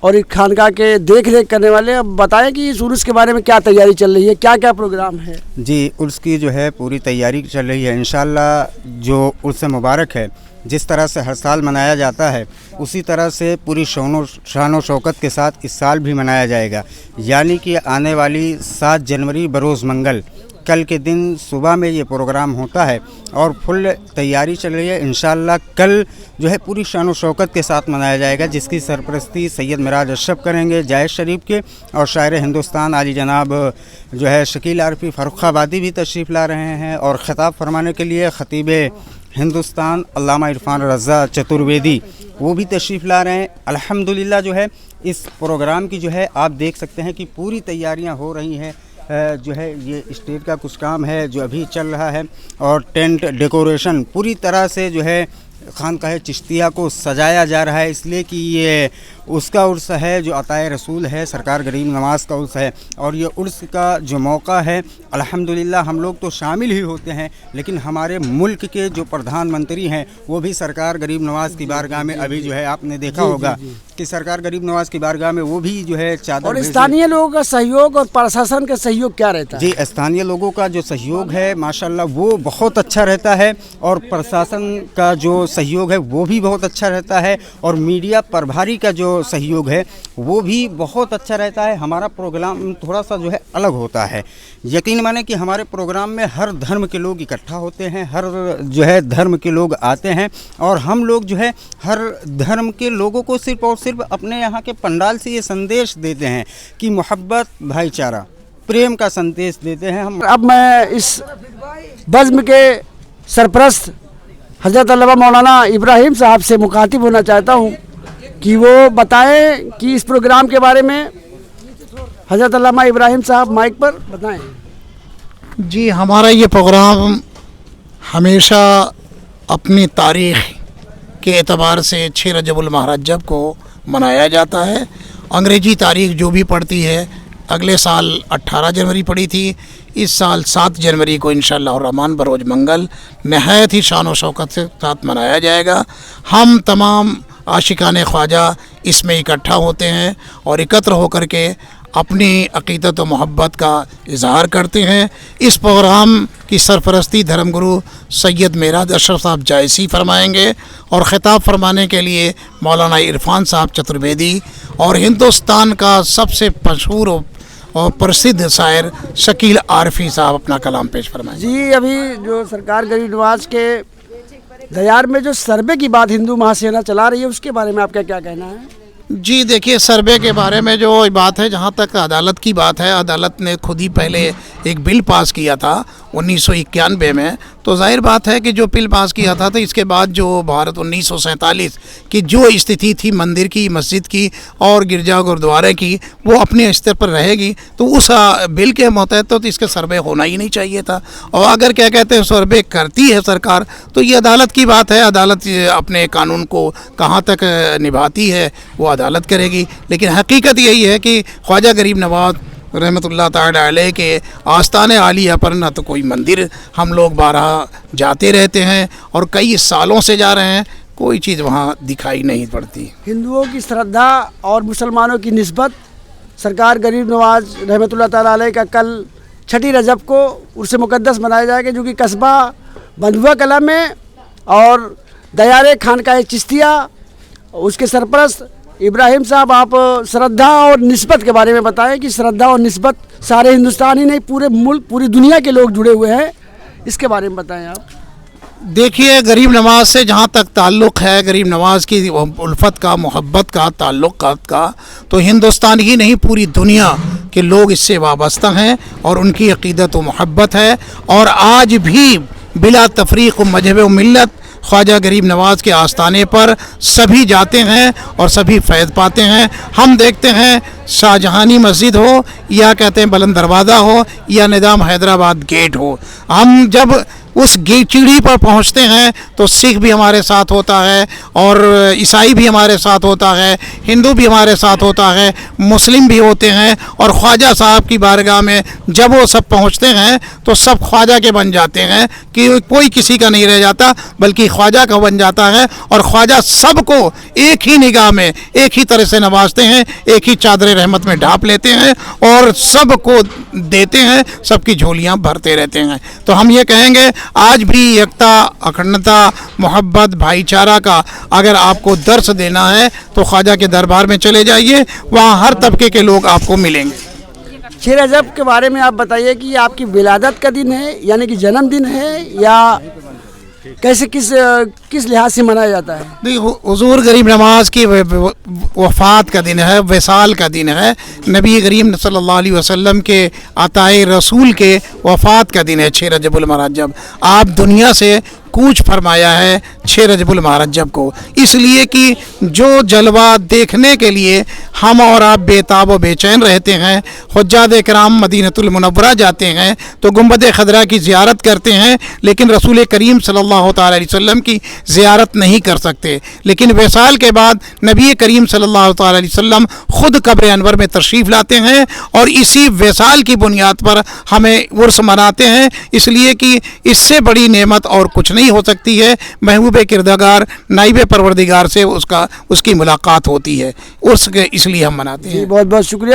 और इस खानका के देख रेख करने वाले। अब बताएं कि इस उर्स के बारे में क्या तैयारी चल रही है, क्या क्या प्रोग्राम है? जी, उर्स की जो है पूरी तैयारी चल रही है। इंशाल्लाह जो उर्स मुबारक है, जिस तरह से हर साल मनाया जाता है उसी तरह से पूरी शान व शौकत के साथ इस साल भी मनाया जाएगा। यानी कि आने वाली 7 जनवरी बरोज़ मंगल, कल के दिन सुबह में ये प्रोग्राम होता है और फुल तैयारी चल रही है। इंशाल्लाह कल जो है पूरी शान व शौकत के साथ मनाया जाएगा, जिसकी सरपरस्ती सैयद मिराज अशरफ करेंगे जायज़ शरीफ के, और शायर हिंदुस्तान आली जनाब जो है शकील आरफी फर्रुखाबादी भी तशरीफ़ ला रहे हैं। और ख़िताब फरमाने के लिए ख़तीब हिंदुस्तान अल्लामा इरफान रज़ा चतुर्वेदी वो भी तशरीफ़ ला रहे हैं। अल्हम्दुलिल्लाह जो है इस प्रोग्राम की जो है आप देख सकते हैं कि पूरी तैयारियां हो रही हैं। जो है ये स्टेज का कुछ काम है जो अभी चल रहा है, और टेंट डेकोरेशन पूरी तरह से जो है खानकाह चिश्तिया को सजाया जा रहा है, इसलिए कि ये उसका उर्स है जो अताए रसूल है, सरकार गरीब नवाज़ का उर्स है। और ये उर्स का जो मौका है अल्हम्दुलिल्लाह हम लोग तो शामिल ही होते हैं, लेकिन हमारे मुल्क के जो प्रधानमंत्री हैं वो भी सरकार गरीब नवाज़ की बारगाह में अभी जो है आपने देखा होगा कि सरकार गरीब नवाज़ की बारगाह में वो भी जो है चादर। और स्थानीय लोगों का सहयोग और प्रशासन का सहयोग क्या रहता है? जी, स्थानीय लोगों का जो सहयोग है माशाल्लाह वो बहुत अच्छा रहता है, और प्रशासन का जो सहयोग है वो भी बहुत अच्छा रहता है, और मीडिया प्रभारी का जो सहयोग है वो भी बहुत अच्छा रहता है। हमारा प्रोग्राम थोड़ा सा जो है अलग होता है। यकीन माने कि हमारे प्रोग्राम में हर धर्म के लोग इकट्ठा होते हैं, हर जो है धर्म के लोग आते हैं, और हम लोग जो है हर धर्म के लोगों को सिर्फ और सिर्फ अपने यहाँ के पंडाल से ये संदेश देते हैं कि मोहब्बत, भाईचारा, प्रेम का संदेश देते हैं हम। अब मैं इस बज़्म के सरपरस्त हज़रत अल्लामा मौलाना इब्राहिम साहब से मुखातिब होना चाहता हूँ कि वो बताएं कि इस प्रोग्राम के बारे में। हज़रत अल्लामा इब्राहिम साहब माइक पर बताएं। जी, हमारा ये प्रोग्राम हमेशा अपनी तारीख़ के एतबार से 6 रजबुल महरजब को मनाया जाता है। अंग्रेज़ी तारीख़ जो भी पड़ती है, अगले साल 18 जनवरी पड़ी थी, इस साल 7 जनवरी को इंशाअल्लाह रहमान बरोज़ मंगल नहायत ही शान व शौकत के साथ मनाया जाएगा। हम तमाम आशिकाने ख्वाजा इसमें इकट्ठा होते हैं और एकत्र होकर के अपनी अक़ीदत व मोहब्बत का इजहार करते हैं। इस प्रोग्राम की सरपरस्ती धर्मगुरु सैयद मिराज अशरफ साहब जायसी फरमाएंगे, और ख़िताब फरमाने के लिए मौलाना इरफान साहब चतुर्वेदी और हिंदुस्तान का सबसे मशहूर और प्रसिद्ध शायर शकील आरफी साहब अपना कलाम पेश फरमाएंगे। जी, अभी जो सरकार गरीब नवाज़ के दयार में जो सर्वे की बात हिंदू महासेना चला रही है उसके बारे में आपका क्या कहना है? जी देखिए, सर्वे के बारे में जो बात है, जहाँ तक अदालत की बात है, अदालत ने खुद ही पहले एक बिल पास किया था 1991 में। तो जाहिर बात है कि जो बिल पास किया था तो इसके बाद जो भारत 1947 की जो स्थिति थी मंदिर की, मस्जिद की और गिरजा गुरुद्वारे की, वो अपने स्तर पर रहेगी। तो उस बिल के मुतहत तो इसका सर्वे होना ही नहीं चाहिए था। और अगर क्या कहते हैं सर्वे करती है सरकार तो ये अदालत की बात है, अदालत अपने कानून को कहाँ तक निभाती है वो अदालत करेगी। लेकिन हकीकत यही है कि ख्वाजा गरीब नवाज़ रहमतुल्लाह ताला अलैह के आस्ताने आलिया पर न तो कोई मंदिर हम लोग बारहा जाते रहते हैं और कई सालों से जा रहे हैं, कोई चीज़ वहाँ दिखाई नहीं पड़ती। हिंदुओं की श्रद्धा और मुसलमानों की निस्बत सरकार गरीब नवाज़ रहमतुल्लाह ताला अलैह का कल 6 रजब को उर्स मुक़द्दस मनाया जाएगा, जो कि कस्बा बंधुआ कला में और दयारे खानकाह चिश्तिया उसके सरपरस्त इब्राहिम साहब, आप श्रद्धा और निस्बत के बारे में बताएं कि श्रद्धा और निस्बत सारे हिंदुस्तान ही नहीं पूरे मुल्क, पूरी दुनिया के लोग जुड़े हुए हैं, इसके बारे में बताएं आप। देखिए, गरीब नवाज़ से जहाँ तक ताल्लुक़ है, गरीब नवाज़ की उल्फत का, मोहब्बत का, ताल्लुक़ात का, तो हिंदुस्तान ही नहीं पूरी दुनिया के लोग इससे वाबस्ता हैं और उनकी अक़ीदत व मोहब्बत है। और आज भी बिला तफरीक़ व मजहब व मिल्लत ख्वाजा गरीब नवाज़ के आस्थाने पर सभी जाते हैं और सभी फ़ैज़ पाते हैं। हम देखते हैं शाहजहानी मस्जिद हो या कहते हैं बुलंद दरवाज़ा हो या निज़ाम हैदराबाद गेट हो, हम जब उस चिड़ी पर पहुंचते हैं तो सिख भी हमारे साथ होता है, और ईसाई भी हमारे साथ होता है, हिंदू भी हमारे साथ होता है, मुस्लिम भी होते हैं। और ख्वाजा साहब की बारगाह में जब वो सब पहुंचते हैं तो सब ख्वाजा के बन जाते हैं, कि कोई किसी का नहीं रह जाता बल्कि ख्वाजा का बन जाता है। और ख्वाजा सबको एक ही निगाह में एक ही तरह से नवाजते हैं, एक ही चादर रहमत में ढांप लेते हैं और सबको देते हैं, सबकी झोलियां भरते रहते हैं। तो हम ये कहेंगे आज भी एकता, अखंडता, मोहब्बत, भाईचारा का अगर आपको दर्स देना है तो ख्वाजा के दरबार में चले जाइए, वहाँ हर तबके के लोग आपको मिलेंगे। 6 रजब के बारे में आप बताइए कि ये आपकी विलादत का दिन है, यानी कि जन्मदिन है, या कैसे किस लिहाज से मनाया जाता है? नहीं, हुजूर गरीब नवाज की वफ़ात का दिन है, विसाल का दिन है। नबी करीम सल्लल्लाहु अलैहि वसल्लम के अताए रसूल के वफ़ात का दिन है 6 रजबुल मुरज्जब। आप दुनिया से कूच फरमाया है 6 रजबुल मुरज्जब को, इसलिए कि जो जलवा देखने के लिए हम और आप बेताब व बेचैन रहते हैं। हुज्जाद कराम मदीनतुल मुनव्वरा जाते हैं तो गुंबद खदरा की ज़ियारत करते हैं, लेकिन रसूल करीम सल्लल्लाहु अलैहि वसल्लम की ज़ियारत नहीं कर सकते। लेकिन विसाल के बाद नबी करीम सल्लल्लाहु अलैहि वसल्लम ख़ुद कब्र अनवर में तशरीफ़ लाते हैं और इसी विसाल की बुनियाद पर हमें उर्स मनाते हैं, इसलिए कि इससे बड़ी नेमत और कुछ नहीं हो सकती है। महबूब किरदार नाइब परवरदिगार से उसकी मुलाकात होती है, उर्स के इसलिए हम मनाते हैं। बहुत बहुत शुक्रिया।